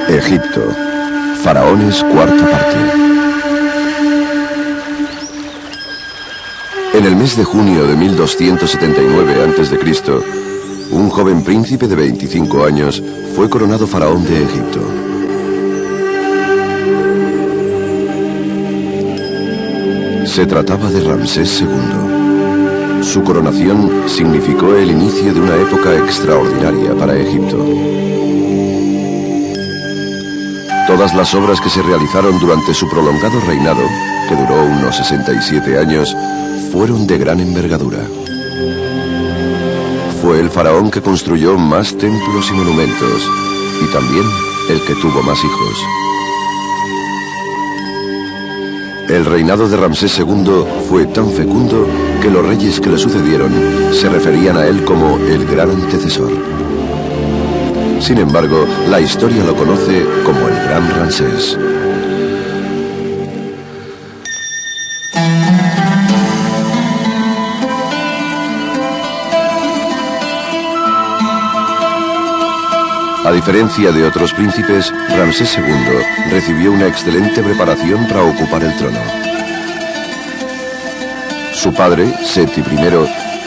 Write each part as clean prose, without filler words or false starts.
Egipto. Faraones, cuarta parte. En el mes de junio de 1279 a.C., un joven príncipe de 25 años fue coronado faraón de Egipto. Se trataba de Ramsés II. Su coronación significó el inicio de una época extraordinaria para Egipto. Todas las obras que se realizaron durante su prolongado reinado, que duró unos 67 años, fueron de gran envergadura. Fue el faraón que construyó más templos y monumentos, y también el que tuvo más hijos. El reinado de Ramsés II fue tan fecundo que los reyes que le sucedieron se referían a él como el gran antecesor. Sin embargo, la historia lo conoce como el Gran Ramsés. A diferencia de otros príncipes, Ramsés II recibió una excelente preparación para ocupar el trono. Su padre, Seti I,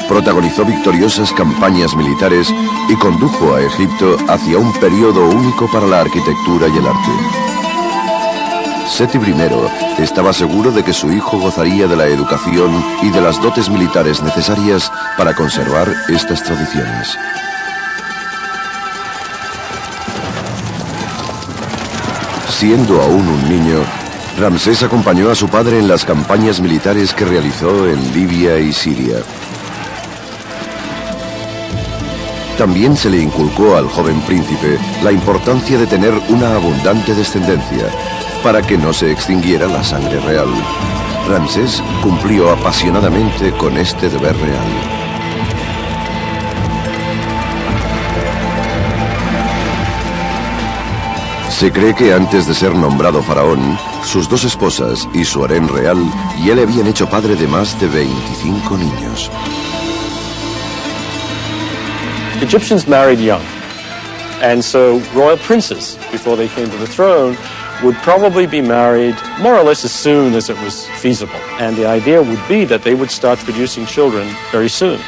protagonizó victoriosas campañas militares y condujo a Egipto hacia un periodo único para la arquitectura y el arte. Seti I estaba seguro de que su hijo gozaría de la educación y de las dotes militares necesarias para conservar estas tradiciones. Siendo aún un niño, Ramsés acompañó a su padre en las campañas militares que realizó en Libia y Siria. También se le inculcó al joven príncipe la importancia de tener una abundante descendencia, para que no se extinguiera la sangre real. Ramsés cumplió apasionadamente con este deber real. Se cree que antes de ser nombrado faraón, sus dos esposas y su harén real ya le habían hecho padre de más de 25 niños. Egyptians married young, and so royal princes, before they came to the throne, would probably be married more or less as soon as it was feasible. And the idea would be that they would start producing children very soon.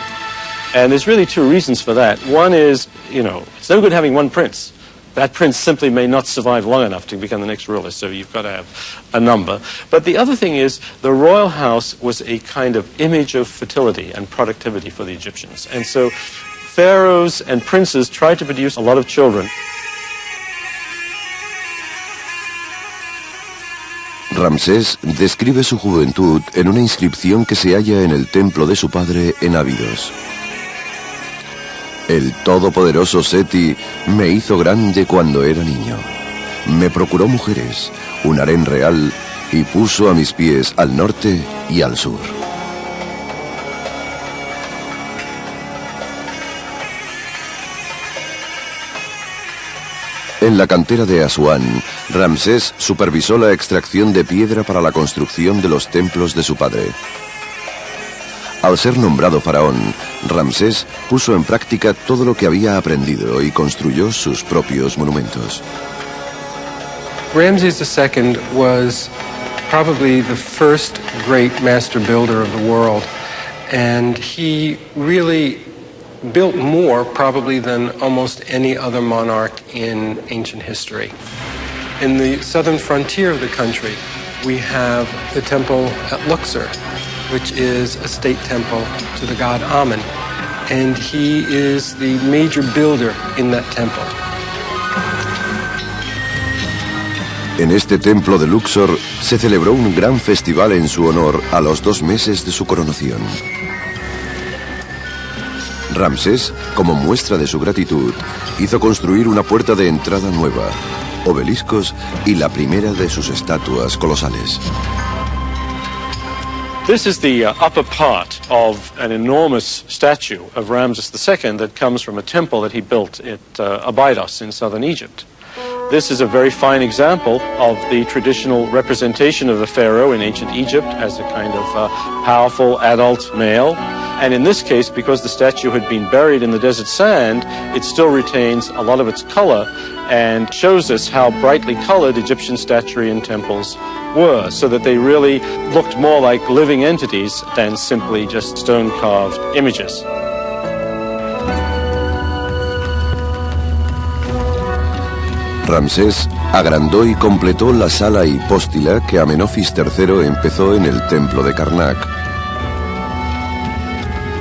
And there's really two reasons for that. One is, it's no good having one prince. That prince simply may not survive long enough to become the next ruler, so you've got to have a number. But the other thing is, the royal house was a kind of image of fertility and productivity for the Egyptians. And so pharaohs and princes tried to produce a lot of children. Ramsés describe su juventud en una inscripción que se halla en el templo de su padre en Abidos. El todopoderoso Seti me hizo grande cuando era niño. Me procuró mujeres, un harén real, y puso a mis pies al norte y al sur. En la cantera de Asuán, Ramsés supervisó la extracción de piedra para la construcción de los templos de su padre. Al ser nombrado faraón, Ramsés puso en práctica todo lo que había aprendido y construyó sus propios monumentos. Ramses II was probably the first great master builder of the world, and he really built more probably than almost any other monarch in ancient history. In the southern frontier of the country, we have the temple at Luxor, which is a state temple to the god Amun, and he is the major builder in that temple. En este templo de Luxor se celebró un gran festival en su honor a los 2 meses de su coronación. Ramsés, como muestra de su gratitud, hizo construir una puerta de entrada nueva, obeliscos y la primera de sus estatuas colosales. This is the upper part of an enormous statue of Ramses II that comes from a temple that he built at Abydos in southern Egypt. This is a very fine example of the traditional representation of the pharaoh in ancient Egypt as a kind of powerful adult male. And in this case, because the statue had been buried in the desert sand, it still retains a lot of its color and shows us how brightly colored Egyptian statuary and temples were, so that they really looked more like living entities than simply just stone-carved images. Ramsés agrandó y completó la sala hipóstila que Amenofis III empezó en el templo de Karnak.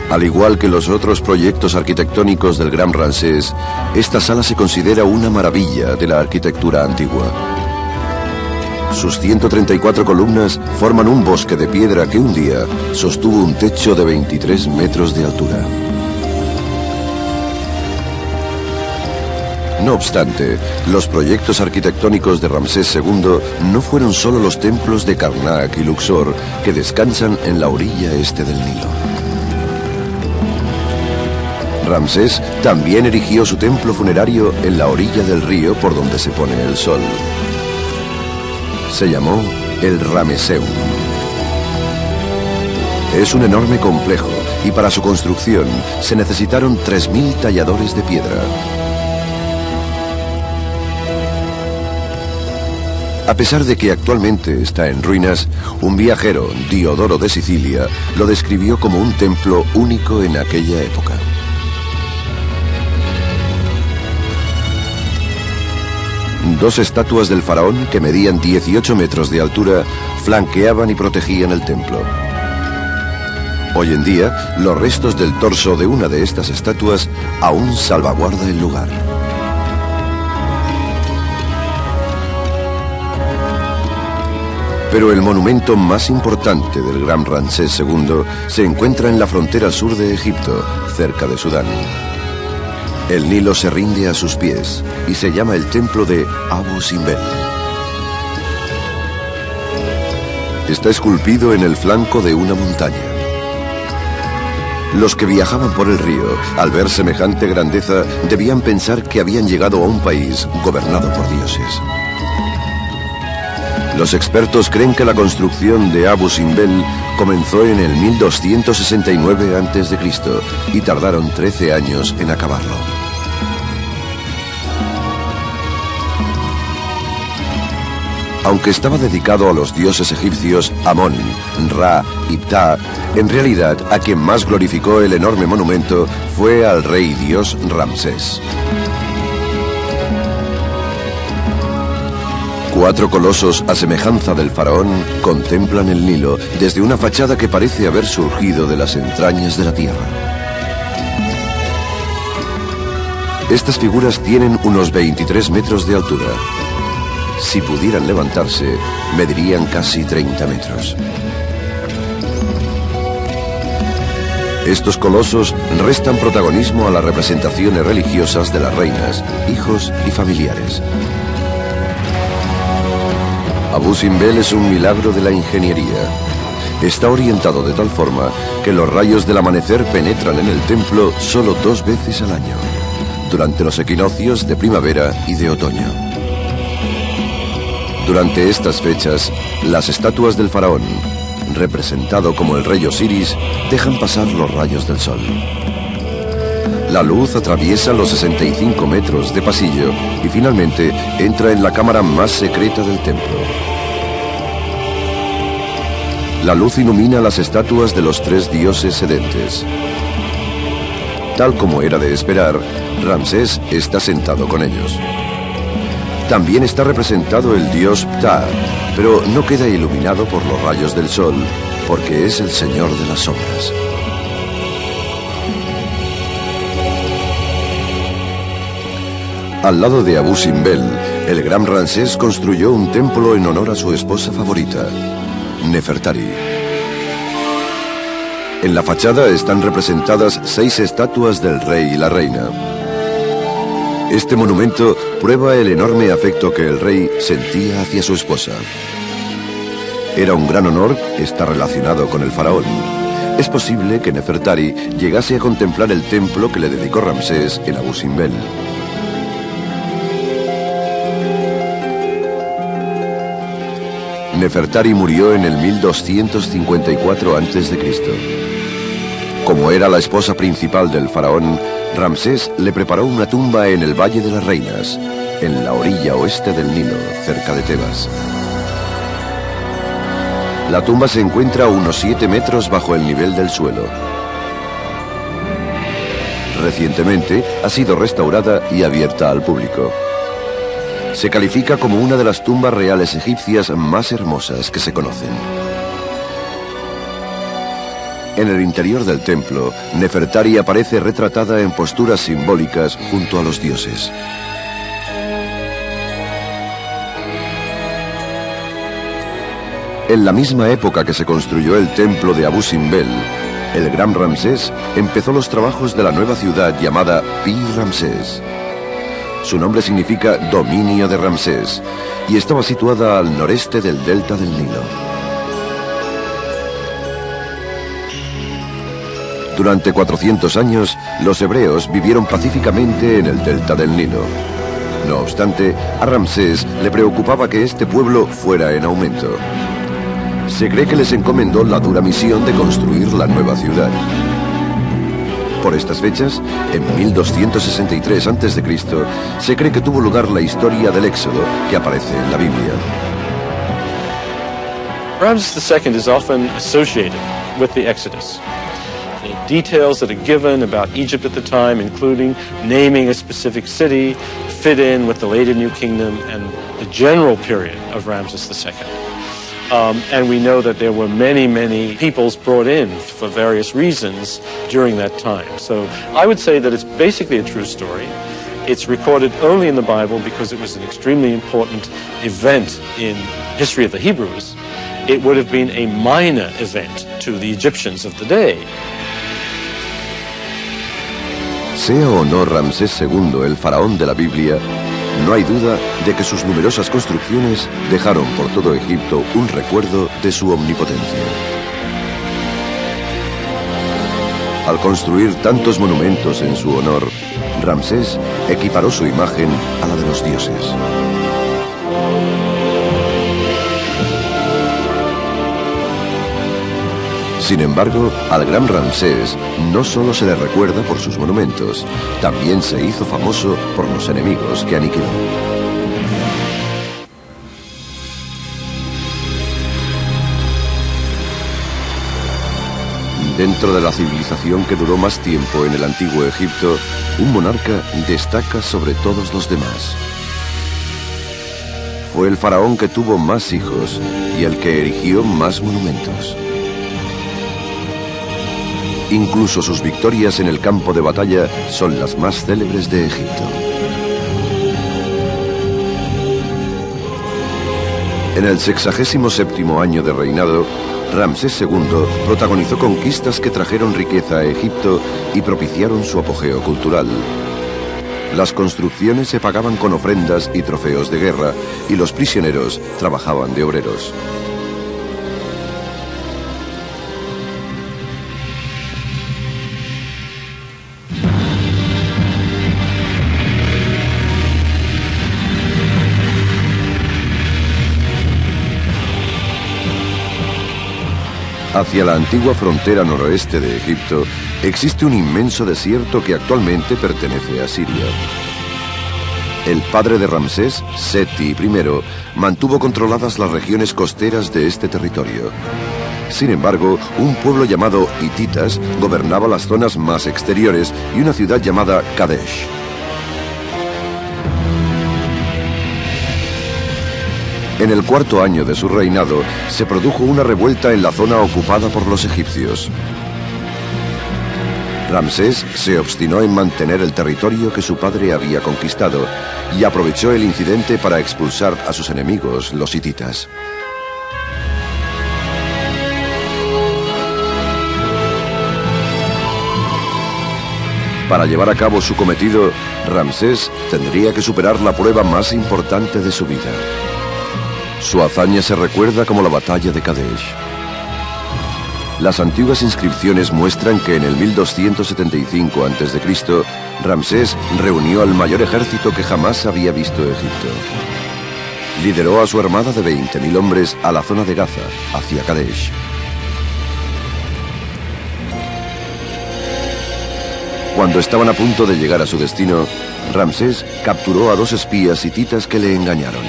Al igual que los otros proyectos arquitectónicos del Gran Ramsés, esta sala se considera una maravilla de la arquitectura antigua. Sus 134 columnas forman un bosque de piedra que un día sostuvo un techo de 23 metros de altura. No obstante, los proyectos arquitectónicos de Ramsés II no fueron solo los templos de Karnak y Luxor que descansan en la orilla este del Nilo. Ramsés también erigió su templo funerario en la orilla del río por donde se pone el sol. Se llamó el Rameseum. Es un enorme complejo y para su construcción se necesitaron 3.000 talladores de piedra. A pesar de que actualmente está en ruinas, un viajero, Diodoro de Sicilia, lo describió como un templo único en aquella época. Dos estatuas del faraón que medían 18 metros de altura flanqueaban y protegían el templo. Hoy en día, los restos del torso de una de estas estatuas aún salvaguarda el lugar. Pero el monumento más importante del Gran Ramsés II se encuentra en la frontera sur de Egipto, cerca de Sudán. El Nilo se rinde a sus pies y se llama el templo de Abu Simbel. Está esculpido en el flanco de una montaña. Los que viajaban por el río, al ver semejante grandeza, debían pensar que habían llegado a un país gobernado por dioses. Los expertos creen que la construcción de Abu Simbel comenzó en el 1269 a.C. y tardaron 13 años en acabarlo. Aunque estaba dedicado a los dioses egipcios Amón, Ra y Ptah, en realidad a quien más glorificó el enorme monumento fue al rey dios Ramsés. 4 colosos a semejanza del faraón contemplan el Nilo desde una fachada que parece haber surgido de las entrañas de la tierra. Estas figuras tienen unos 23 metros de altura. Si pudieran levantarse, medirían casi 30 metros. Estos colosos restan protagonismo a las representaciones religiosas de las reinas, hijos y familiares. Abu Simbel es un milagro de la ingeniería. Está orientado de tal forma que los rayos del amanecer penetran en el templo solo 2 veces al año, durante los equinoccios de primavera y de otoño. Durante estas fechas, las estatuas del faraón, representado como el rey Osiris, dejan pasar los rayos del sol. La luz atraviesa los 65 metros de pasillo y finalmente entra en la cámara más secreta del templo. La luz ilumina las estatuas de los 3 dioses sedentes. Tal como era de esperar, Ramsés está sentado con ellos. También está representado el dios Ptah, pero no queda iluminado por los rayos del sol, porque es el señor de las sombras. Al lado de Abu Simbel, el gran Ramsés construyó un templo en honor a su esposa favorita, Nefertari. En la fachada están representadas 6 estatuas del rey y la reina. Este monumento prueba el enorme afecto que el rey sentía hacia su esposa. Era un gran honor estar relacionado con el faraón. Es posible que Nefertari llegase a contemplar el templo que le dedicó Ramsés en Abu Simbel. Nefertari murió en el 1254 a.C. Como era la esposa principal del faraón, Ramsés le preparó una tumba en el Valle de las Reinas, en la orilla oeste del Nilo, cerca de Tebas. La tumba se encuentra a unos 7 metros bajo el nivel del suelo. Recientemente ha sido restaurada y abierta al público. Se califica como una de las tumbas reales egipcias más hermosas que se conocen. En el interior del templo, Nefertari aparece retratada en posturas simbólicas junto a los dioses. En la misma época que se construyó el templo de Abu Simbel, el gran Ramsés empezó los trabajos de la nueva ciudad llamada Pi Ramsés. Su nombre significa dominio de Ramsés y estaba situada al noreste del delta del Nilo. Durante 400 años, los hebreos vivieron pacíficamente en el delta del Nilo. No obstante, a Ramsés le preocupaba que este pueblo fuera en aumento. Se cree que les encomendó la dura misión de construir la nueva ciudad. Por estas fechas, en 1263 a.C., se cree que tuvo lugar la historia del Éxodo que aparece en la Biblia. Ramses II is often associated with the Exodus. The details that are given about Egypt at the time, including naming a specific city, fit in with the later New Kingdom and the general period of Ramses II. And we know that there were many peoples brought in for various reasons during that time. So I would say that it's basically a true story. It's recorded only in the Bible because it was an extremely important event in history of the Hebrews. It would have been a minor event to the Egyptians of the day. Sea o no Ramsés II el faraón de la Biblia, no hay duda de que sus numerosas construcciones dejaron por todo Egipto un recuerdo de su omnipotencia. Al construir tantos monumentos en su honor, Ramsés equiparó su imagen a la de los dioses. Sin embargo, al gran Ramsés no solo se le recuerda por sus monumentos, también se hizo famoso por los enemigos que aniquiló. Dentro de la civilización que duró más tiempo en el antiguo Egipto, un monarca destaca sobre todos los demás. Fue el faraón que tuvo más hijos y el que erigió más monumentos. Incluso sus victorias en el campo de batalla son las más célebres de Egipto. En el 67º año de reinado, Ramsés II protagonizó conquistas que trajeron riqueza a Egipto y propiciaron su apogeo cultural. Las construcciones se pagaban con ofrendas y trofeos de guerra, y los prisioneros trabajaban de obreros. Hacia la antigua frontera noroeste de Egipto existe un inmenso desierto que actualmente pertenece a Siria. El padre de Ramsés, Seti I, mantuvo controladas las regiones costeras de este territorio. Sin embargo, un pueblo llamado hititas gobernaba las zonas más exteriores y una ciudad llamada Kadesh. En el 4º año de su reinado, se produjo una revuelta en la zona ocupada por los egipcios. Ramsés se obstinó en mantener el territorio que su padre había conquistado y aprovechó el incidente para expulsar a sus enemigos, los hititas. Para llevar a cabo su cometido, Ramsés tendría que superar la prueba más importante de su vida. Su hazaña se recuerda como la batalla de Kadesh. Las antiguas inscripciones muestran que en el 1275 a.C., Ramsés reunió al mayor ejército que jamás había visto Egipto. Lideró a su armada de 20.000 hombres a la zona de Gaza, hacia Kadesh. Cuando estaban a punto de llegar a su destino, Ramsés capturó a 2 espías hititas que le engañaron.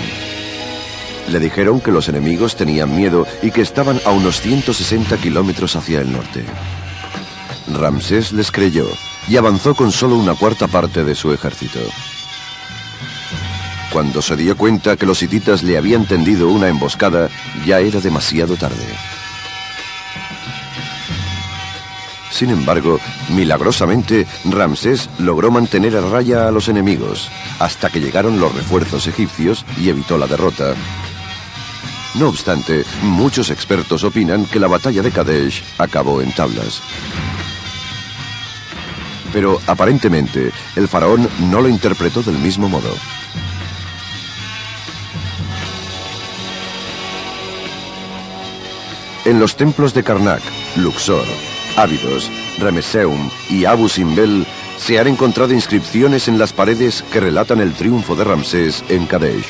Le dijeron que los enemigos tenían miedo y que estaban a unos 160 kilómetros hacia el norte. Ramsés les creyó y avanzó con solo una cuarta parte de su ejército. Cuando se dio cuenta que los hititas le habían tendido una emboscada, ya era demasiado tarde. Sin embargo, milagrosamente, Ramsés logró mantener a raya a los enemigos, hasta que llegaron los refuerzos egipcios y evitó la derrota. No obstante, muchos expertos opinan que la batalla de Kadesh acabó en tablas. Pero aparentemente, el faraón no lo interpretó del mismo modo. En los templos de Karnak, Luxor, Abidos, Remeseum y Abu Simbel se han encontrado inscripciones en las paredes que relatan el triunfo de Ramsés en Kadesh.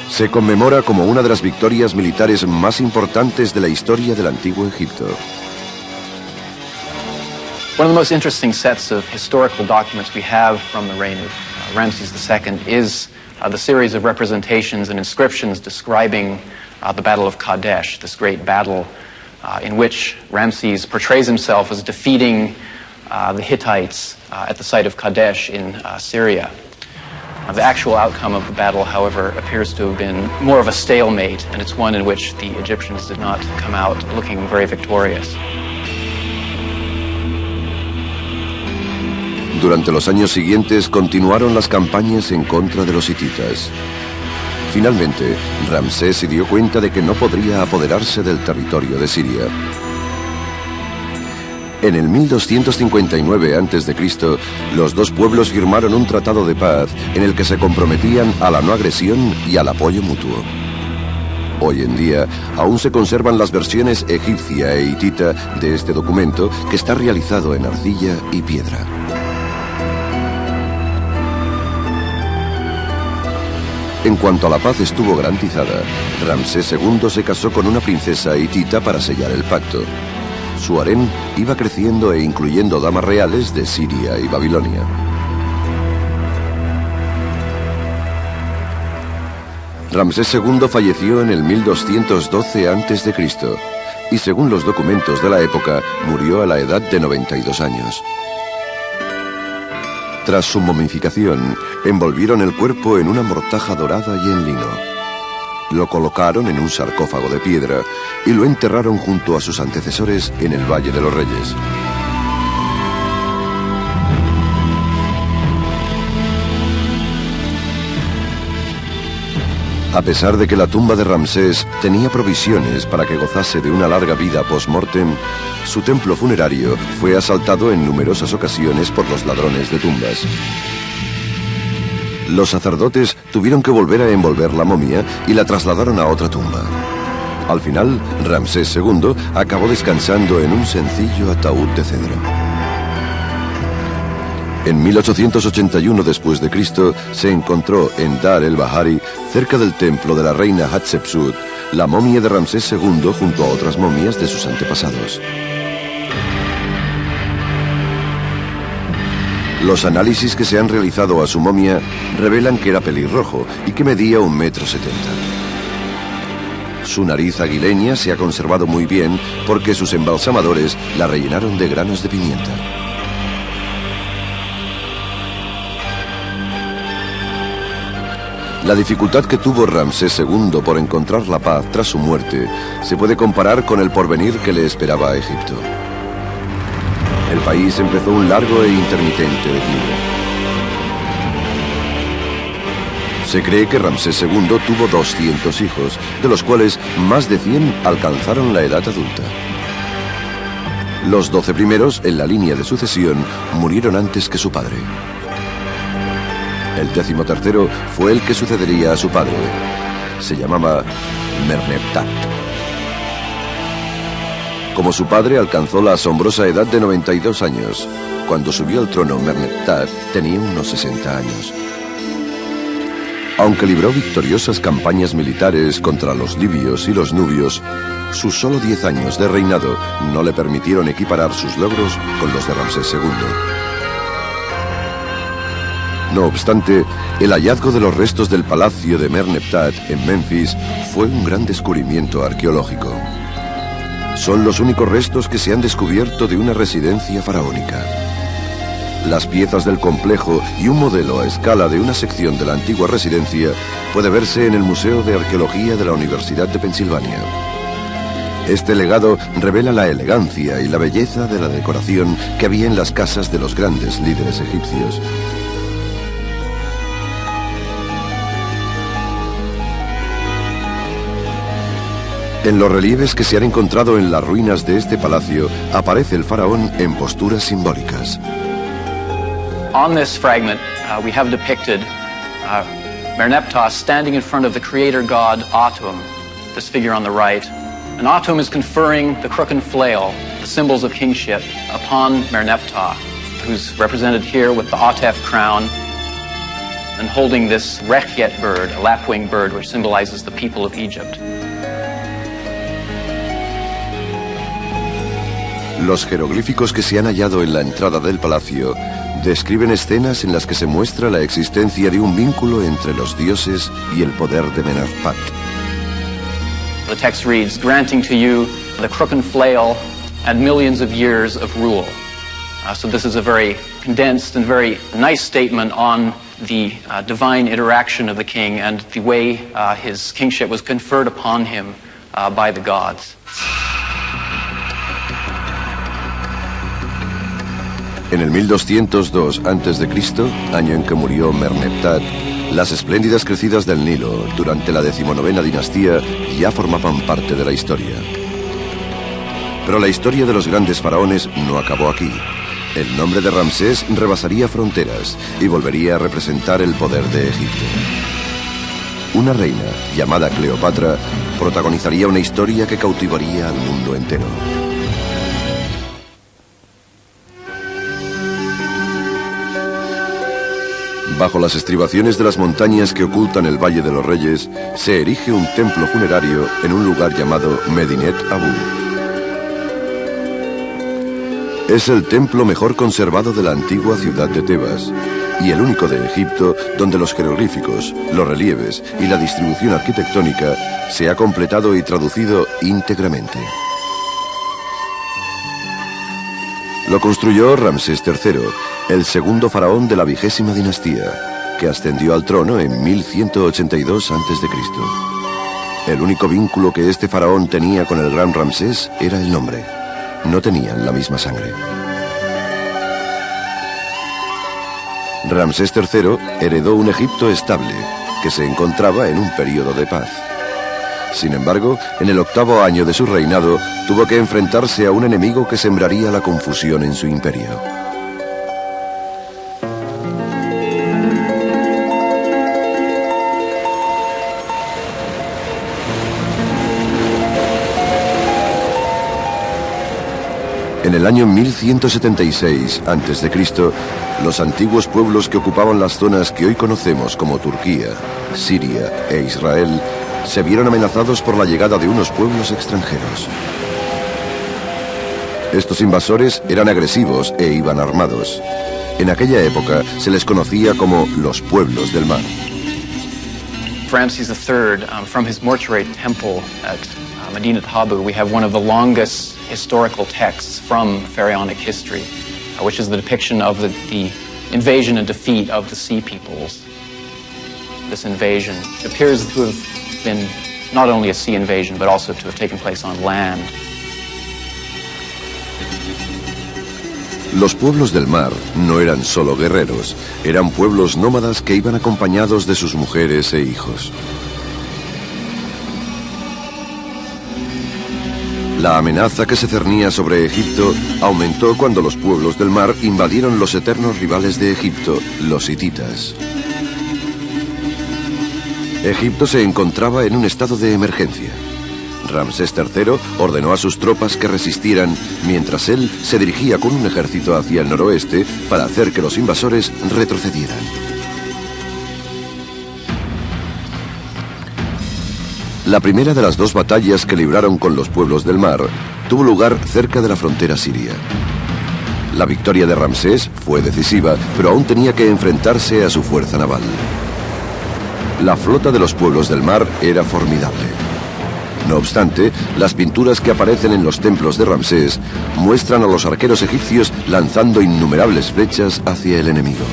Se conmemora como una de las victorias militares más importantes de la historia del antiguo Egipto. One of the most interesting sets of historical documents we have from the reign of Ramses II is the series of representations and inscriptions describing the Battle of Kadesh, this great battle in which Ramses portrays himself as defeating the Hittites at the site of Kadesh in Syria. The actual outcome of the battle, however, appears to have been more of a stalemate, and it's one in which the Egyptians did not come out looking very victorious. Durante los años siguientes continuaron las campañas en contra de los hititas. Finalmente, Ramsés se dio cuenta de que no podría apoderarse del territorio de Siria. En el 1259 a.C., los dos pueblos firmaron un tratado de paz en el que se comprometían a la no agresión y al apoyo mutuo. Hoy en día, aún se conservan las versiones egipcia e hitita de este documento, que está realizado en arcilla y piedra. En cuanto a la paz estuvo garantizada, Ramsés II se casó con una princesa hitita para sellar el pacto. Su harén iba creciendo e incluyendo damas reales de Siria y Babilonia. Ramsés II falleció en el 1212 a.C. y según los documentos de la época, murió a la edad de 92 años. Tras su momificación, envolvieron el cuerpo en una mortaja dorada y en lino. Lo colocaron en un sarcófago de piedra y lo enterraron junto a sus antecesores en el Valle de los Reyes. A pesar de que la tumba de Ramsés tenía provisiones para que gozase de una larga vida post-mortem, su templo funerario fue asaltado en numerosas ocasiones por los ladrones de tumbas. Los sacerdotes tuvieron que volver a envolver la momia y la trasladaron a otra tumba. Al final, Ramsés II acabó descansando en un sencillo ataúd de cedro. En 1881 después de Cristo se encontró en Dar el-Bahari, cerca del templo de la reina Hatshepsut, la momia de Ramsés II junto a otras momias de sus antepasados. Los análisis que se han realizado a su momia revelan que era pelirrojo y que medía 1,70 metros. Su nariz aguileña se ha conservado muy bien porque sus embalsamadores la rellenaron de granos de pimienta. La dificultad que tuvo Ramsés II por encontrar la paz tras su muerte se puede comparar con el porvenir que le esperaba a Egipto. El país empezó un largo e intermitente declive. Se cree que Ramsés II tuvo 200 hijos, de los cuales más de 100 alcanzaron la edad adulta. Los 12 primeros en la línea de sucesión murieron antes que su padre. El 13º fue el que sucedería a su padre. Se llamaba Merneptah. Como su padre alcanzó la asombrosa edad de 92 años, cuando subió al trono Merneptah tenía unos 60 años. Aunque libró victoriosas campañas militares contra los libios y los nubios, sus solo 10 años de reinado no le permitieron equiparar sus logros con los de Ramsés II. No obstante, el hallazgo de los restos del palacio de Merneptah en Memphis fue un gran descubrimiento arqueológico. Son los únicos restos que se han descubierto de una residencia faraónica. Las piezas del complejo y un modelo a escala de una sección de la antigua residencia puede verse en el Museo de Arqueología de la Universidad de Pensilvania. Este legado revela la elegancia y la belleza de la decoración que había en las casas de los grandes líderes egipcios. En los relieves que se han encontrado en las ruinas de este palacio aparece el faraón en posturas simbólicas. On this fragment, we have depicted Merneptah standing in front of the creator god Atum, this figure on the right. And Atum is conferring the crook and flail, the symbols of kingship, upon Merneptah, who's represented here with the Atef crown and holding this Rekhet bird, a lapwing bird, which symbolizes the people of Egypt. Los jeroglíficos que se han hallado en la entrada del palacio describen escenas en las que se muestra la existencia de un vínculo entre los dioses y el poder de Meneptah. The text reads, granting to you the crook and flail and millions of years of rule. So this is a very condensed and very nice statement on the divine interaction of the king and the way his kingship was conferred upon him by the gods. En el 1202 a.C., año en que murió Merneptah, las espléndidas crecidas del Nilo durante la 19ª dinastía ya formaban parte de la historia. Pero la historia de los grandes faraones no acabó aquí. El nombre de Ramsés rebasaría fronteras y volvería a representar el poder de Egipto. Una reina, llamada Cleopatra, protagonizaría una historia que cautivaría al mundo entero. Bajo las estribaciones de las montañas que ocultan el Valle de los Reyes, se erige un templo funerario en un lugar llamado Medinet Abu. Es el templo mejor conservado de la antigua ciudad de Tebas y el único de Egipto donde los jeroglíficos, los relieves y la distribución arquitectónica se ha completado y traducido íntegramente. Lo construyó Ramsés III, el segundo faraón de la 20ª dinastía, que ascendió al trono en 1182 a.C. El único vínculo que este faraón tenía con el gran Ramsés era el nombre. No tenían la misma sangre. Ramsés III heredó un Egipto estable, que se encontraba en un periodo de paz. Sin embargo, en el 8º año de su reinado, tuvo que enfrentarse a un enemigo que sembraría la confusión en su imperio. En el año 1176 a.C., los antiguos pueblos que ocupaban las zonas que hoy conocemos como Turquía, Siria e Israel se vieron amenazados por la llegada de unos pueblos extranjeros. Estos invasores eran agresivos e iban armados. En aquella época se les conocía como los pueblos del mar. Ramses III, from his mortuary temple at Medinet Habu, we have one of the longest historical texts from pharaonic history, which is the depiction of the invasion and defeat of the Sea Peoples. This invasion appears to have been not only a sea invasion, but also to have taken place on land. Los pueblos del mar no eran solo guerreros, eran pueblos nómadas que iban acompañados de sus mujeres e hijos. La amenaza que se cernía sobre Egipto aumentó cuando los pueblos del mar invadieron los eternos rivales de Egipto, los hititas. Egipto se encontraba en un estado de emergencia. Ramsés III ordenó a sus tropas que resistieran, mientras él se dirigía con un ejército hacia el noroeste para hacer que los invasores retrocedieran. La primera de las dos batallas que libraron con los pueblos del mar tuvo lugar cerca de la frontera siria. La victoria de Ramsés fue decisiva, pero aún tenía que enfrentarse a su fuerza naval. La flota de los pueblos del mar era formidable. No obstante, las pinturas que aparecen en los templos de Ramsés muestran a los arqueros egipcios lanzando innumerables flechas hacia el enemigo.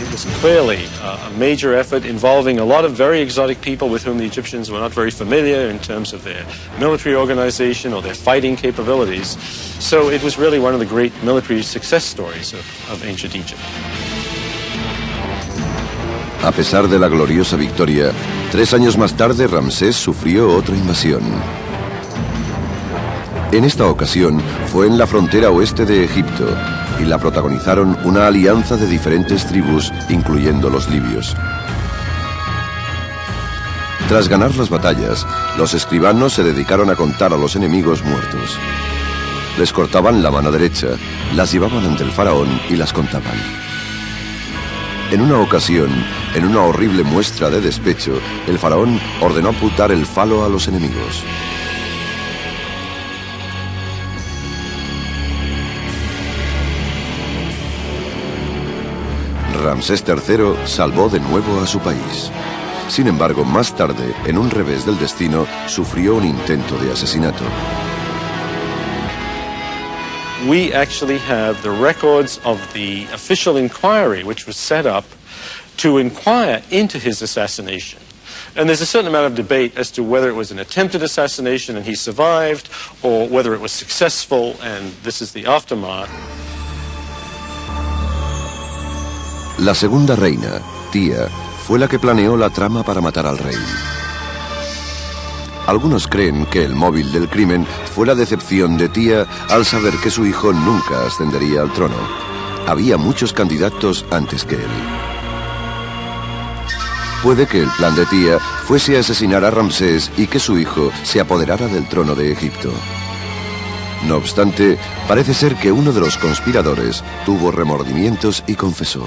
It was clearly a major effort involving a lot of very exotic people with whom the Egyptians were not very familiar in terms of their military organization or their fighting capabilities. So it was really one of the great military success stories of ancient Egypt. A pesar de la gloriosa victoria, 3 años más tarde Ramsés sufrió otra invasión. En esta ocasión fue en la frontera oeste de Egipto y la protagonizaron una alianza de diferentes tribus, incluyendo los libios. Tras ganar las batallas, los escribanos se dedicaron a contar a los enemigos muertos. Les cortaban la mano derecha, las llevaban ante el faraón y las contaban. En una ocasión, en una horrible muestra de despecho, el faraón ordenó amputar el falo a los enemigos. Ramsés III salvó de nuevo a su país. Sin embargo, más tarde, en un revés del destino, sufrió un intento de asesinato. We actually have the records of the official inquiry which was set up to inquire into his assassination. And there's a certain amount of debate as to whether it was an attempted assassination and he survived, or whether it was successful and this is the aftermath. La segunda reina, Tía, fue la que planeó la trama para matar al rey. Algunos creen que el móvil del crimen fue la decepción de Tía al saber que su hijo nunca ascendería al trono. Había muchos candidatos antes que él. Puede que el plan de Tía fuese asesinar a Ramsés y que su hijo se apoderara del trono de Egipto. No obstante, parece ser que uno de los conspiradores tuvo remordimientos y confesó.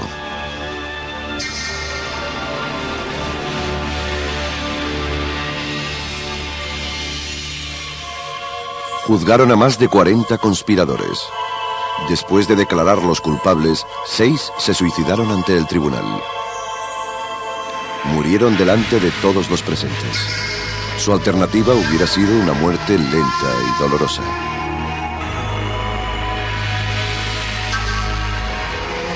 Juzgaron a más de 40 conspiradores. Después de declararlos culpables, 6 se suicidaron ante el tribunal. Murieron delante de todos los presentes. Su alternativa hubiera sido una muerte lenta y dolorosa.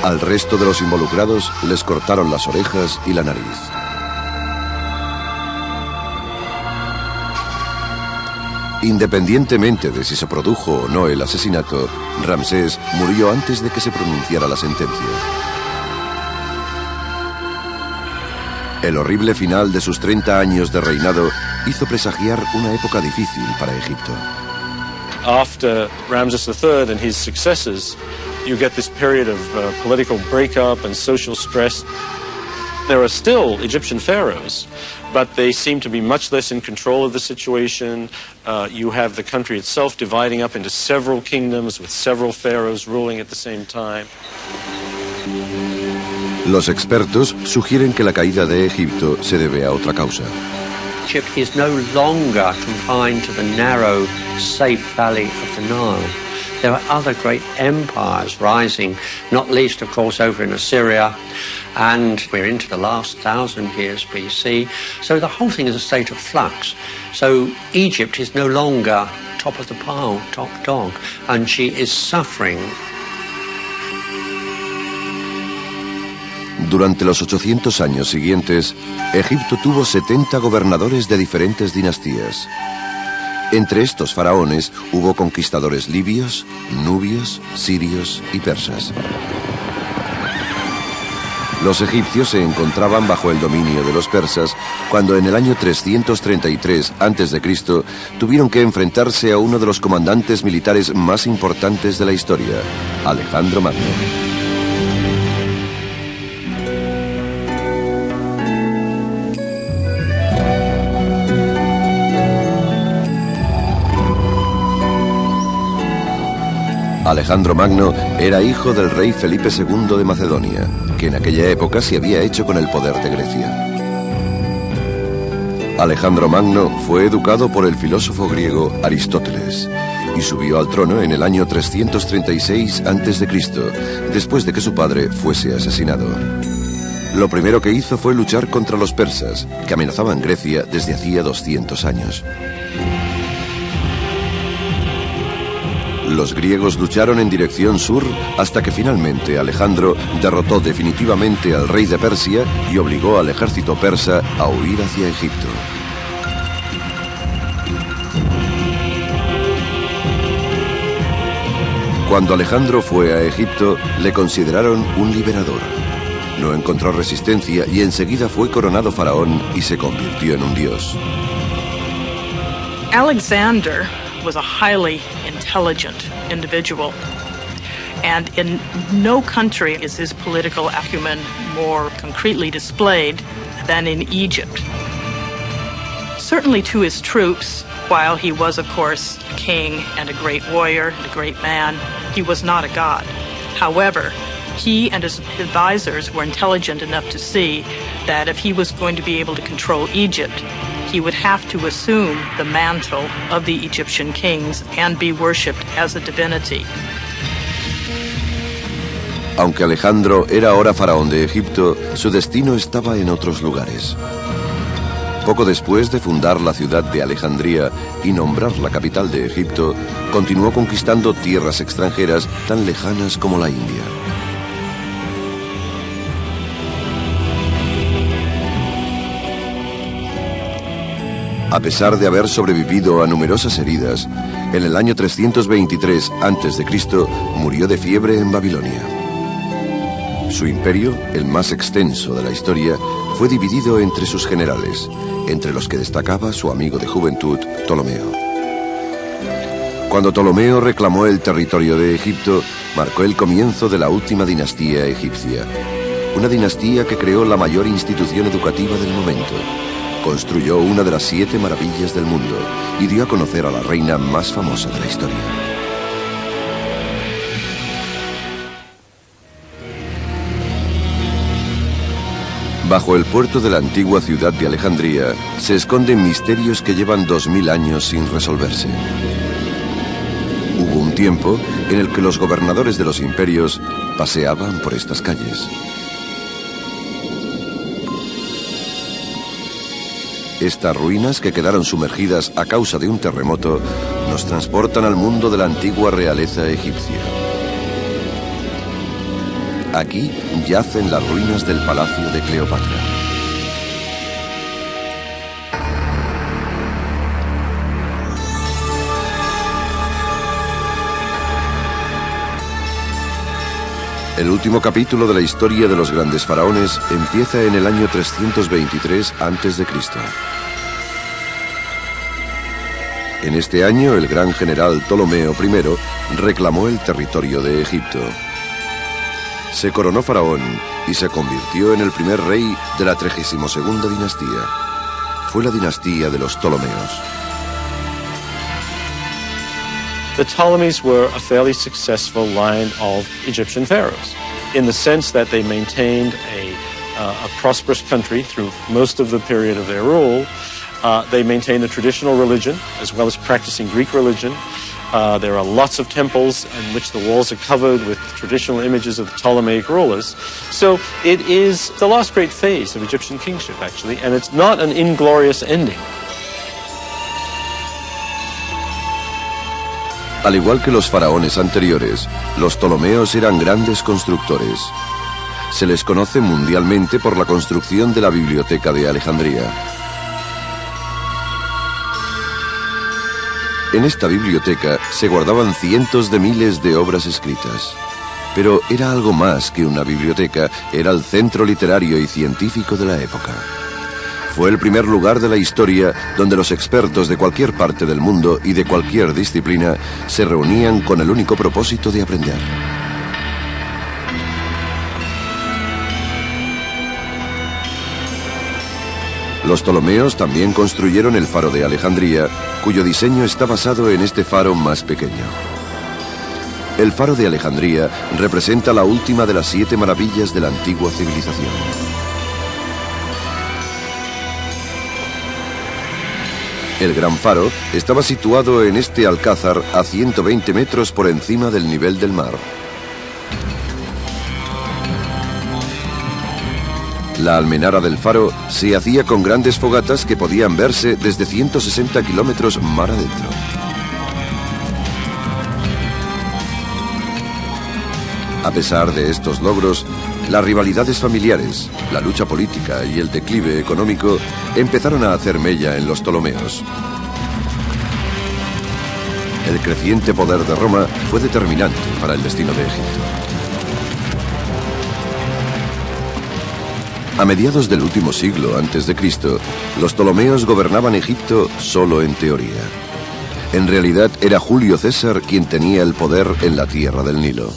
Al resto de los involucrados les cortaron las orejas y la nariz. Independientemente de si se produjo o no el asesinato, Ramsés murió antes de que se pronunciara la sentencia. El horrible final de sus 30 años de reinado hizo presagiar una época difícil para Egipto. After Ramses III and his successors, you get this period of political breakup and social stress. There are still Egyptian pharaohs, but they seem to be much less in control of the situation. You have the country itself dividing up into several kingdoms with several pharaohs ruling at the same time. Los expertos sugieren que la caída de Egipto se debe a otra causa. Egypt is no longer confined to the narrow, safe valley of the Nile. There are other great empires rising, not least, of course, over in Assyria, and we're into the last 1,000 years BC. So the whole thing is a state of flux. So Egypt is no longer top of the pile, top dog, and she is suffering. Durante los 800 años siguientes, Egipto tuvo 70 gobernadores de diferentes dinastías. Entre estos faraones hubo conquistadores libios, nubios, sirios y persas. Los egipcios se encontraban bajo el dominio de los persas cuando en el año 333 a.C. tuvieron que enfrentarse a uno de los comandantes militares más importantes de la historia, Alejandro Magno. Alejandro Magno era hijo del rey Felipe II de Macedonia, que en aquella época se había hecho con el poder de Grecia. Alejandro Magno fue educado por el filósofo griego Aristóteles y subió al trono en el año 336 a.C., después de que su padre fuese asesinado. Lo primero que hizo fue luchar contra los persas, que amenazaban Grecia desde hacía 200 años. Los griegos lucharon en dirección sur hasta que finalmente Alejandro derrotó definitivamente al rey de Persia y obligó al ejército persa a huir hacia Egipto. Cuando Alejandro fue a Egipto, le consideraron un liberador. No encontró resistencia y enseguida fue coronado faraón y se convirtió en un dios. Alexander was a highly intelligent individual, and in no country is his political acumen more concretely displayed than in Egypt. Certainly to his troops, while he was, of course, a king and a great warrior and a great man, he was not a god. However, he and his advisors were intelligent enough to see that if he was going to be able to control Egypt, he would have to assume the mantle of the Egyptian kings and be worshipped as a divinity. Aunque Alejandro era ahora faraón de Egipto, su destino estaba en otros lugares. Poco después de fundar la ciudad de Alejandría y nombrar la capital de Egipto, continuó conquistando tierras extranjeras tan lejanas como la India. A pesar de haber sobrevivido a numerosas heridas, en el año 323 a.C. murió de fiebre en Babilonia. Su imperio, el más extenso de la historia, fue dividido entre sus generales, entre los que destacaba su amigo de juventud, Ptolomeo. Cuando Ptolomeo reclamó el territorio de Egipto, marcó el comienzo de la última dinastía egipcia, una dinastía que creó la mayor institución educativa del momento. Construyó una de las 7 maravillas del mundo y dio a conocer a la reina más famosa de la historia. Bajo el puerto de la antigua ciudad de Alejandría se esconden misterios que llevan 2000 años sin resolverse. Hubo un tiempo en el que los gobernadores de los imperios paseaban por estas calles. Estas ruinas, que quedaron sumergidas a causa de un terremoto, nos transportan al mundo de la antigua realeza egipcia. Aquí yacen las ruinas del palacio de Cleopatra. El último capítulo de la historia de los grandes faraones empieza en el año 323 a.C. En este año, el gran general Ptolomeo I reclamó el territorio de Egipto. Se coronó faraón y se convirtió en el primer rey de la 32ª dinastía. Fue la dinastía de los Ptolomeos. The Ptolemies were a fairly successful line of Egyptian pharaohs in the sense that they maintained a prosperous country through most of the period of their rule. They maintained the traditional religion as well as practicing Greek religion. There are lots of temples in which the walls are covered with traditional images of the Ptolemaic rulers. So it is the last great phase of Egyptian kingship, actually, and it's not an inglorious ending. Al igual que los faraones anteriores, los Ptolomeos eran grandes constructores. Se les conoce mundialmente por la construcción de la Biblioteca de Alejandría. En esta biblioteca se guardaban cientos de miles de obras escritas. Pero era algo más que una biblioteca, era el centro literario y científico de la época. Fue el primer lugar de la historia donde los expertos de cualquier parte del mundo y de cualquier disciplina se reunían con el único propósito de aprender. Los Ptolomeos también construyeron el faro de Alejandría, cuyo diseño está basado en este faro más pequeño. El faro de Alejandría representa la última de las 7 maravillas de la antigua civilización. El Gran Faro estaba situado en este alcázar a 120 metros por encima del nivel del mar. La almenara del faro se hacía con grandes fogatas que podían verse desde 160 kilómetros mar adentro. A pesar de estos logros, las rivalidades familiares, la lucha política y el declive económico empezaron a hacer mella en los Ptolomeos. El creciente poder de Roma fue determinante para el destino de Egipto. A mediados del último siglo a.C., los Ptolomeos gobernaban Egipto solo en teoría. En realidad era Julio César quien tenía el poder en la tierra del Nilo.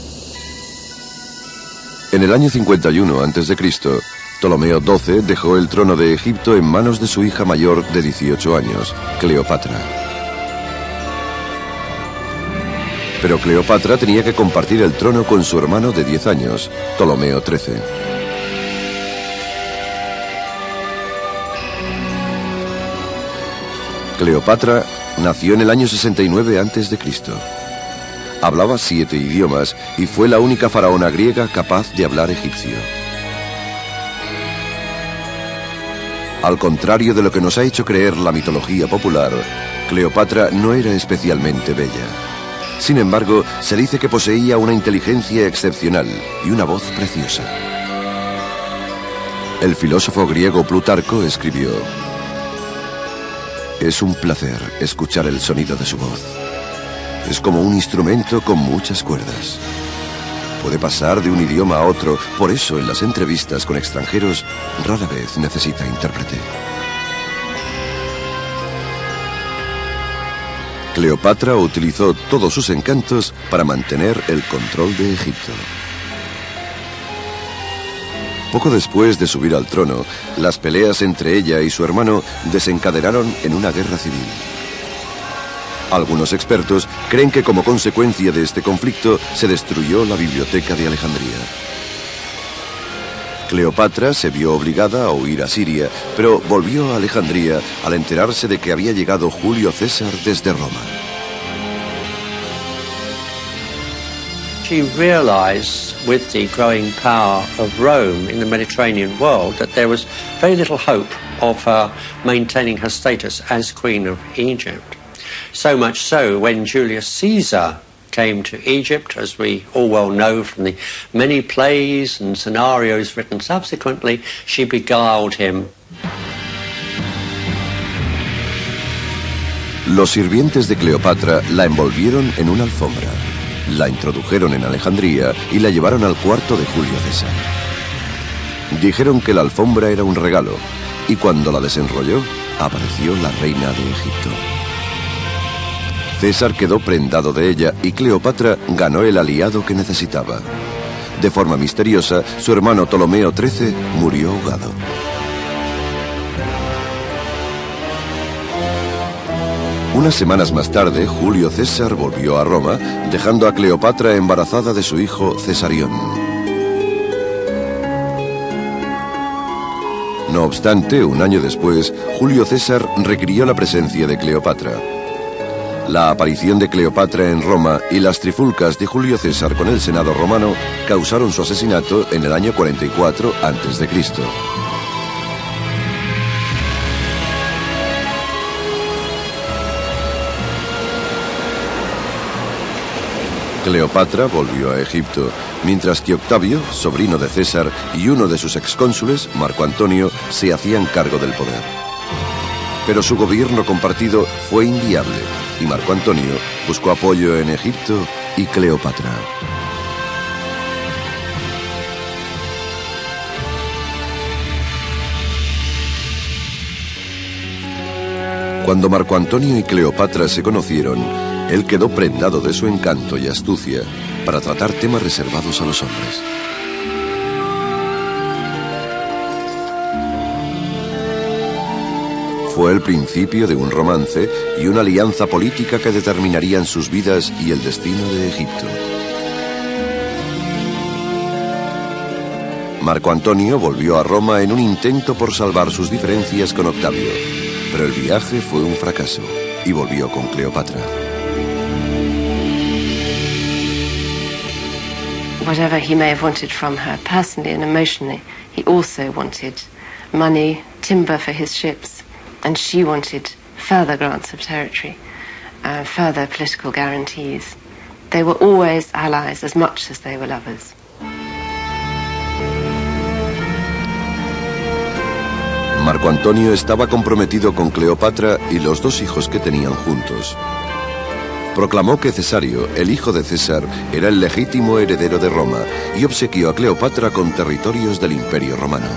En el año 51 a.C., Ptolomeo XII dejó el trono de Egipto en manos de su hija mayor de 18 años, Cleopatra. Pero Cleopatra tenía que compartir el trono con su hermano de 10 años, Ptolomeo XIII. Cleopatra nació en el año 69 a.C. Hablaba 7 idiomas y fue la única faraona griega capaz de hablar egipcio. Al contrario de lo que nos ha hecho creer la mitología popular, Cleopatra no era especialmente bella. Sin embargo, se dice que poseía una inteligencia excepcional y una voz preciosa. El filósofo griego Plutarco escribió: «Es un placer escuchar el sonido de su voz. Es como un instrumento con muchas cuerdas. Puede pasar de un idioma a otro, por eso en las entrevistas con extranjeros rara vez necesita intérprete». Cleopatra utilizó todos sus encantos para mantener el control de Egipto. Poco después de subir al trono, las peleas entre ella y su hermano desencadenaron en una guerra civil. Algunos expertos creen que como consecuencia de este conflicto se destruyó la biblioteca de Alejandría. Cleopatra se vio obligada a huir a Siria, pero volvió a Alejandría al enterarse de que había llegado Julio César desde Roma. She realized with the growing power of Rome in the Mediterranean world that there was very little hope of her maintaining her status as Queen of Egypt. So much so, when Julius Caesar came to Egypt, as we all well know from the many plays and scenarios written subsequently, she beguiled him. Los sirvientes de Cleopatra la envolvieron en una alfombra, la introdujeron en Alejandría y la llevaron al cuarto de Julio César. Dijeron que la alfombra era un regalo, y cuando la desenrolló, apareció la reina de Egipto. César quedó prendado de ella y Cleopatra ganó el aliado que necesitaba. De forma misteriosa, su hermano Ptolomeo XIII murió ahogado. Unas semanas más tarde, Julio César volvió a Roma, dejando a Cleopatra embarazada de su hijo Cesarión. No obstante, un año después, Julio César requirió la presencia de Cleopatra. La aparición de Cleopatra en Roma y las trifulcas de Julio César con el Senado romano causaron su asesinato en el año 44 a.C. Cleopatra volvió a Egipto, mientras que Octavio, sobrino de César, y uno de sus excónsules, Marco Antonio, se hacían cargo del poder. Pero su gobierno compartido fue inviable, y Marco Antonio buscó apoyo en Egipto y Cleopatra. Cuando Marco Antonio y Cleopatra se conocieron, él quedó prendado de su encanto y astucia para tratar temas reservados a los hombres. Fue el principio de un romance y una alianza política que determinarían sus vidas y el destino de Egipto. Marco Antonio volvió a Roma en un intento por salvar sus diferencias con Octavio. Pero el viaje fue un fracaso y volvió con Cleopatra. Whatever he may have wanted from her personally and emotionally, he also wanted money, timber for his ships, and she wanted further grants of territory, further political guarantees. They were always allies as much as they were lovers. Marco Antonio estaba comprometido con Cleopatra y los dos hijos que tenían juntos. Proclamó que Cesario, el hijo de César, era el legítimo heredero de Roma y obsequió a Cleopatra con territorios del Imperio Romano.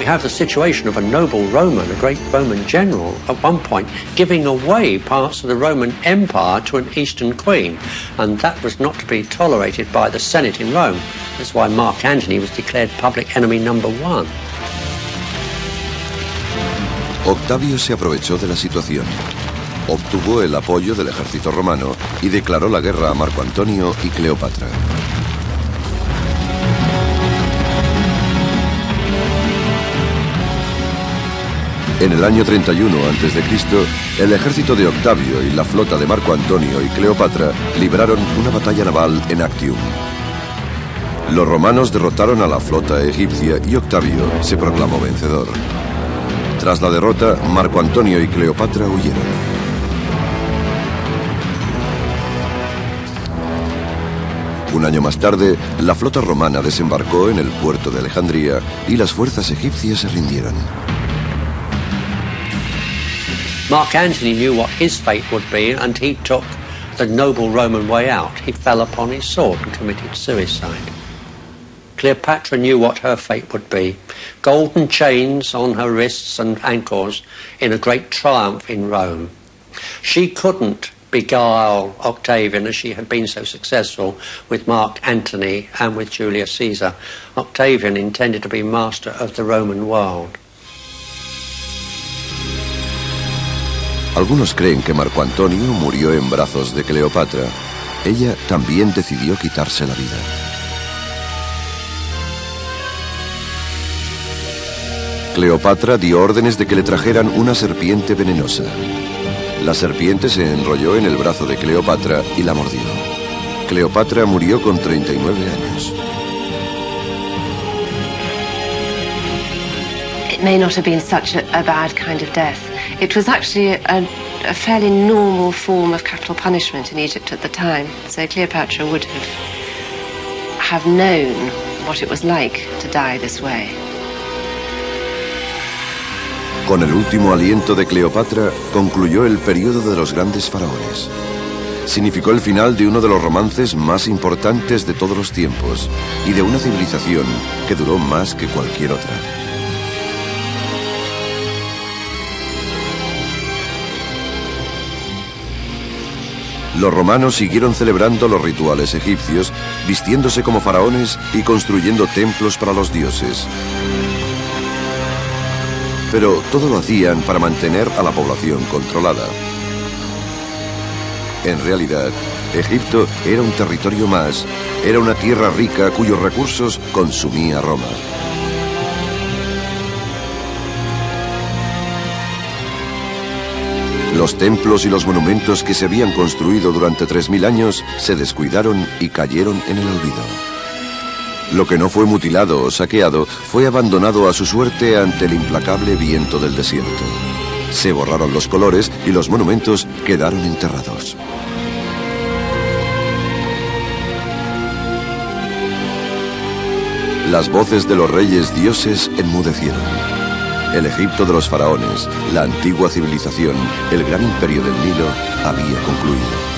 We have the situation of a noble Roman, a great Roman general, at one point giving away parts of the Roman Empire to an Eastern queen, and that was not to be tolerated by the Senate in Rome. That's why Mark Antony was declared public enemy number one. Octavio se aprovechó de la situación. Obtuvo el apoyo del ejército romano y declaró la guerra a Marco Antonio y Cleopatra. En el año 31 a.C., el ejército de Octavio y la flota de Marco Antonio y Cleopatra libraron una batalla naval en Actium. Los romanos derrotaron a la flota egipcia y Octavio se proclamó vencedor. Tras la derrota, Marco Antonio y Cleopatra huyeron. Un año más tarde, la flota romana desembarcó en el puerto de Alejandría y las fuerzas egipcias se rindieron. Mark Antony knew what his fate would be, and he took the noble Roman way out. He fell upon his sword and committed suicide. Cleopatra knew what her fate would be. Golden chains on her wrists and ankles in a great triumph in Rome. She couldn't beguile Octavian as she had been so successful with Mark Antony and with Julius Caesar. Octavian intended to be master of the Roman world. Algunos creen que Marco Antonio murió en brazos de Cleopatra. Ella también decidió quitarse la vida. Cleopatra dio órdenes de que le trajeran una serpiente venenosa. La serpiente se enrolló en el brazo de Cleopatra y la mordió. Cleopatra murió con 39 años. It may not have been such a bad kind of death. It was actually a fairly normal form of capital punishment in Egypt at the time. So Cleopatra would have known what it was like to die this way. Con el último aliento de Cleopatra concluyó el periodo de los grandes faraones. Significó el final de uno de los romances más importantes de todos los tiempos y de una civilización que duró más que cualquier otra. Los romanos siguieron celebrando los rituales egipcios, vistiéndose como faraones y construyendo templos para los dioses. Pero todo lo hacían para mantener a la población controlada. En realidad, Egipto era un territorio más, era una tierra rica cuyos recursos consumía Roma. Los templos y los monumentos que se habían construido durante 3000 años se descuidaron y cayeron en el olvido. Lo que no fue mutilado o saqueado fue abandonado a su suerte ante el implacable viento del desierto. Se borraron los colores y los monumentos quedaron enterrados. Las voces de los reyes dioses enmudecieron. El Egipto de los faraones, la antigua civilización, el gran imperio del Nilo, había concluido.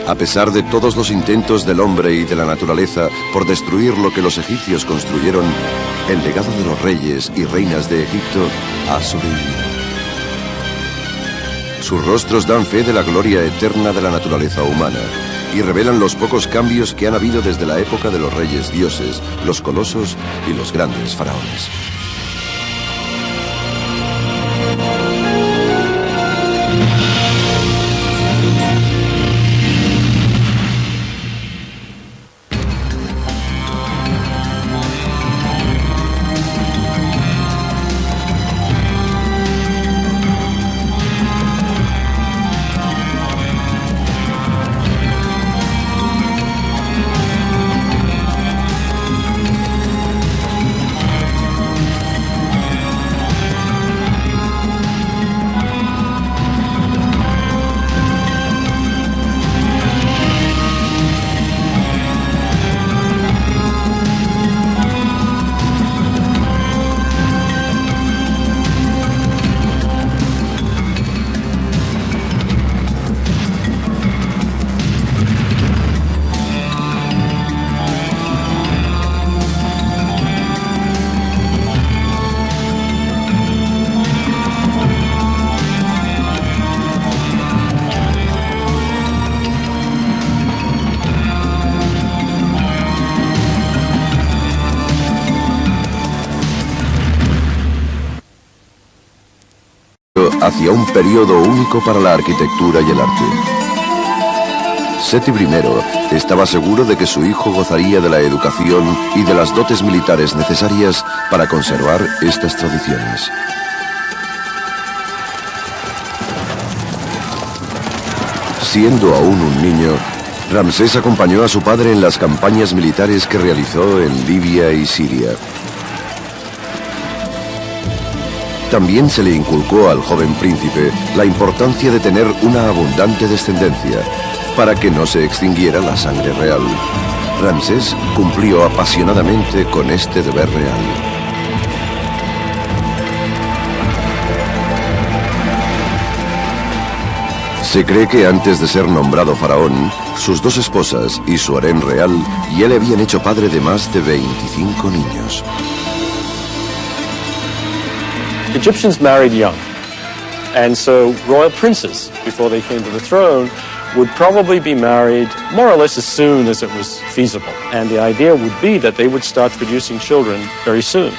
A pesar de todos los intentos del hombre y de la naturaleza por destruir lo que los egipcios construyeron, el legado de los reyes y reinas de Egipto ha sobrevivido. Sus rostros dan fe de la gloria eterna de la naturaleza humana y revelan los pocos cambios que han habido desde la época de los reyes dioses, los colosos y los grandes faraones. hacia un periodo único para la arquitectura y el arte. Seti I estaba seguro de que su hijo gozaría de la educación y de las dotes militares necesarias para conservar estas tradiciones. Siendo aún un niño, Ramsés acompañó a su padre en las campañas militares que realizó en Libia y Siria. También se le inculcó al joven príncipe la importancia de tener una abundante descendencia, para que no se extinguiera la sangre real. Ramsés cumplió apasionadamente con este deber real. Se cree que antes de ser nombrado faraón, sus dos esposas y su harén real ya le habían hecho padre de más de 25 niños. Egyptians married young, and so royal princes, before they came to the throne, would probably be married more or less as soon as it was feasible. And the idea would be that they would start producing children very soon.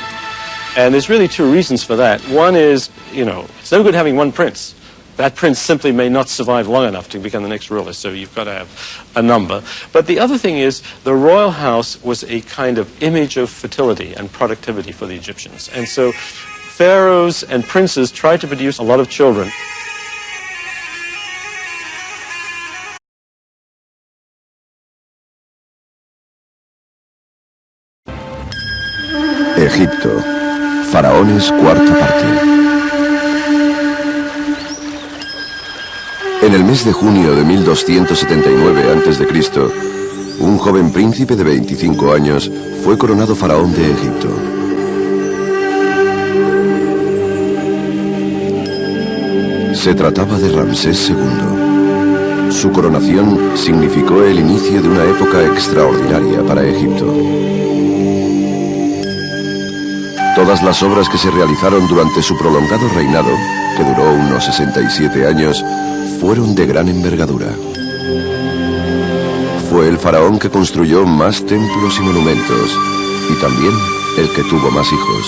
And there's really two reasons for that. One is, it's no good having one prince. That prince simply may not survive long enough to become the next ruler, so you've got to have a number. But the other thing is, the royal house was a kind of image of fertility and productivity for the Egyptians. And so pharaohs and princes tried to produce a lot of children. Egipto. Faraones, cuarta parte. En el mes de junio de 1279 a.C., un joven príncipe de 25 años fue coronado faraón de Egipto. Se trataba de Ramsés II. Su coronación significó el inicio de una época extraordinaria para Egipto. Todas las obras que se realizaron durante su prolongado reinado, que duró unos 67 años, fueron de gran envergadura. Fue el faraón que construyó más templos y monumentos, y también el que tuvo más hijos.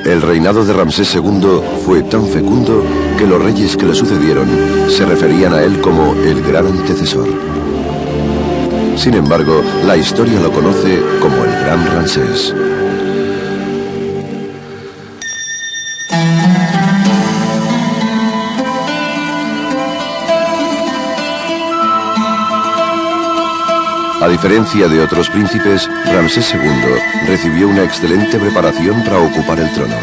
El reinado de Ramsés II fue tan fecundo que los reyes que le sucedieron se referían a él como el gran antecesor. Sin embargo, la historia lo conoce como el Gran Ramsés. A diferencia de otros príncipes, Ramsés II recibió una excelente preparación para ocupar el trono.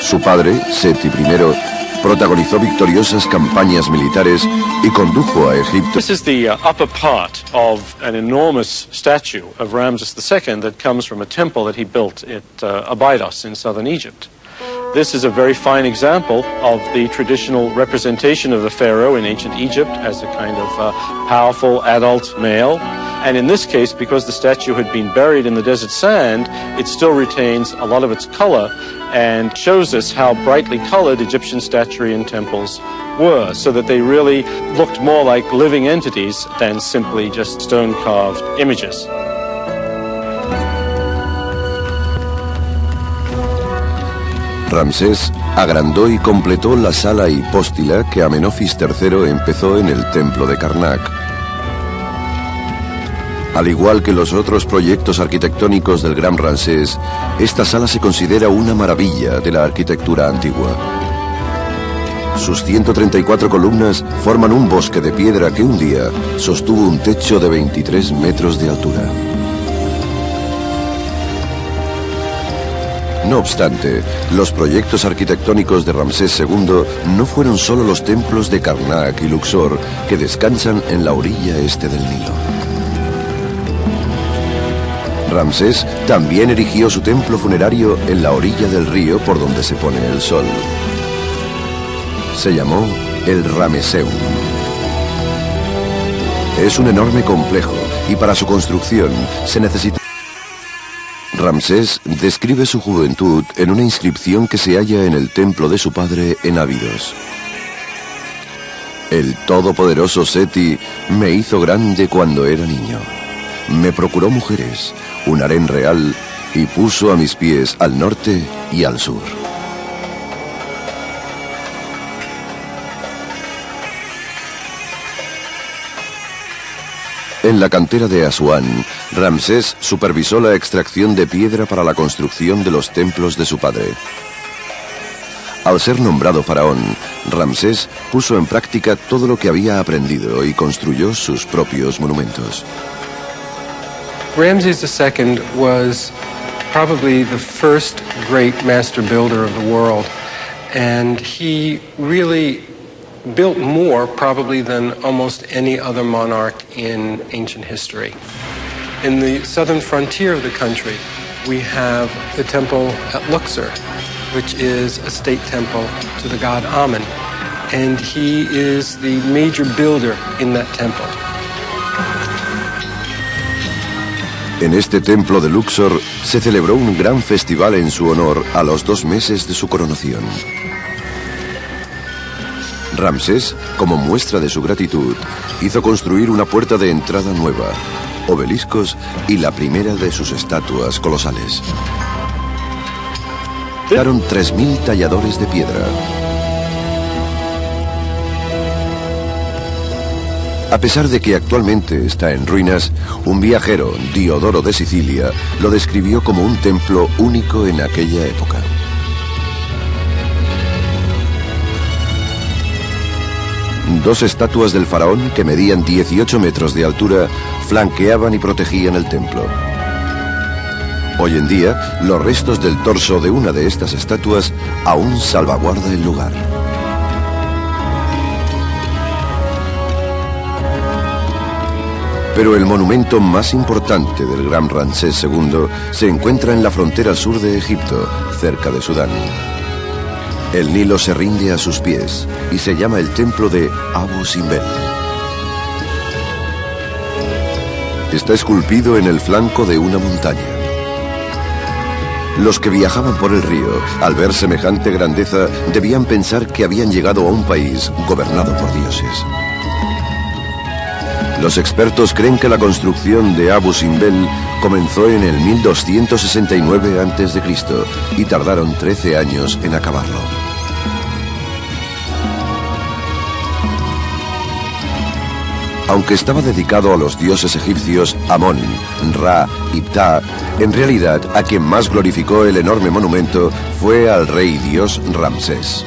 Su padre, Seti I, protagonizó victoriosas campañas militares y condujo a Egipto. This is the upper part of an enormous statue of Ramses II that comes from a temple that he built at Abydos in southern Egypt. This is a very fine example of the traditional representation of the pharaoh in ancient Egypt as a kind of powerful adult male. And in this case, because the statue had been buried in the desert sand, it still retains a lot of its color and shows us how brightly colored Egyptian statuary and temples were, so that they really looked more like living entities than simply just stone-carved images. Ramsés agrandó y completó la sala hipóstila que Amenofis III empezó en el templo de Karnak. Al igual que los otros proyectos arquitectónicos del Gran Ramsés, esta sala se considera una maravilla de la arquitectura antigua. Sus 134 columnas forman un bosque de piedra que un día sostuvo un techo de 23 metros de altura. No obstante, los proyectos arquitectónicos de Ramsés II no fueron solo los templos de Karnak y Luxor, que descansan en la orilla este del Nilo. Ramsés también erigió su templo funerario en la orilla del río por donde se pone el sol. Se llamó el Rameseum. Es un enorme complejo y para su construcción se necesita... Ramsés describe su juventud en una inscripción que se halla en el templo de su padre en Abidos. El todopoderoso Seti me hizo grande cuando era niño. Me procuró mujeres, un harén real y puso a mis pies al norte y al sur. En la cantera de Asuán, Ramsés supervisó la extracción de piedra para la construcción de los templos de su padre. Al ser nombrado faraón, Ramsés puso en práctica todo lo que había aprendido y construyó sus propios monumentos. Ramses II was probably the first great master builder of the world, and he really built more probably than almost any other monarch in ancient history. In the southern frontier of the country, we have the temple at Luxor, which is a state temple to the god Amun, and he is the major builder in that temple. En este templo de Luxor se celebró un gran festival en su honor a los 2 meses de su coronación. Ramsés, como muestra de su gratitud, hizo construir una puerta de entrada nueva, obeliscos y la primera de sus estatuas colosales. Crearon 3.000 talladores de piedra. A pesar de que actualmente está en ruinas, un viajero, Diodoro de Sicilia, lo describió como un templo único en aquella época. Dos estatuas del faraón, que medían 18 metros de altura, flanqueaban y protegían el templo. Hoy en día, los restos del torso de una de estas estatuas aún salvaguarda el lugar. Pero el monumento más importante del gran Ramsés II se encuentra en la frontera sur de Egipto, cerca de Sudán. El Nilo se rinde a sus pies y se llama el templo de Abu Simbel. Está esculpido en el flanco de una montaña. Los que viajaban por el río, al ver semejante grandeza, debían pensar que habían llegado a un país gobernado por dioses. Los expertos creen que la construcción de Abu Simbel comenzó en el 1269 a.C. y tardaron 13 años en acabarlo. Aunque estaba dedicado a los dioses egipcios Amón, Ra y Ptah, en realidad a quien más glorificó el enorme monumento fue al rey dios Ramsés.